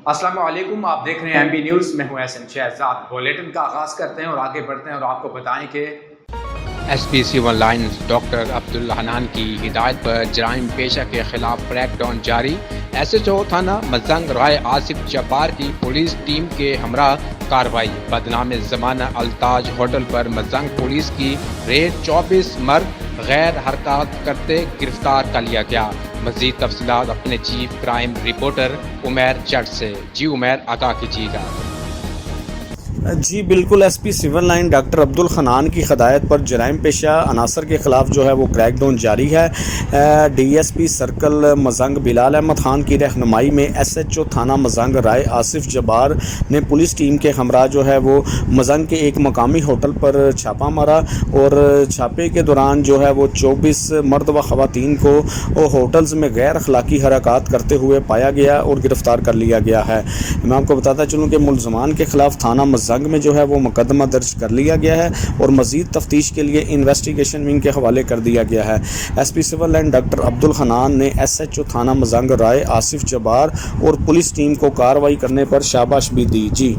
السلام علیکم، آپ دیکھ رہے ہیں ایم بی نیوز۔ میں ہوں احسن شہزاد۔ بلیٹن کا آغاز کرتے ہیں اور آگے بڑھتے ہیں اور آپ کو بتائیں کہ S P civil lines doctor Abdul Hannan کی ہدایت پر جرائم پیشہ کے خلاف کریک ڈاؤن جاری۔ ایس ایچ او تھانہ مزنگ رائے آصف جبار کی پولیس ٹیم کے ہمراہ کارروائی۔ بدنام زمانہ التاج ہوٹل پر مزنگ پولیس کی ریڈ، 24 مرد غیر حرکات کرتے گرفتار کر لیا گیا۔ مزید تفصیلات اپنے چیف کرائم رپورٹر عمیر جٹ سے۔ جی عمیر، آگاہ کیجیے گا۔ جی بالکل، S P civil line doctor Abdul Hannan کی ہدایت پر جرائم پیشہ عناصر کے خلاف جو ہے وہ کریک ڈاؤن جاری ہے۔ D S P circle Mozang Bilal Ahmed Khan کی رہنمائی میں ایس ایچ او تھانہ مزنگ رائے آصف جبار نے پولیس ٹیم کے ہمراہ جو ہے وہ مزنگ کے ایک مقامی ہوٹل پر چھاپہ مارا، اور چھاپے کے دوران جو ہے وہ 24 مرد و خواتین کو ہوٹلز میں غیر اخلاقی حرکات کرتے ہوئے پایا گیا اور گرفتار کر لیا گیا ہے۔ میں آپ کو بتاتا چلوں کہ ملزمان کے خلاف تھانہ مزنگ میں جو ہے وہ مقدمہ درج کر لیا گیا ہے اور مزید تفتیش کے لیے انویسٹیگیشن ونگ کے حوالے کر دیا گیا ہے۔ S P civil line doctor Abdul Hannan نے ایس ایچ او تھانہ مزنگ رائے آصف جبار اور پولیس ٹیم کو کارروائی کرنے پر شاباش بھی دی۔ جی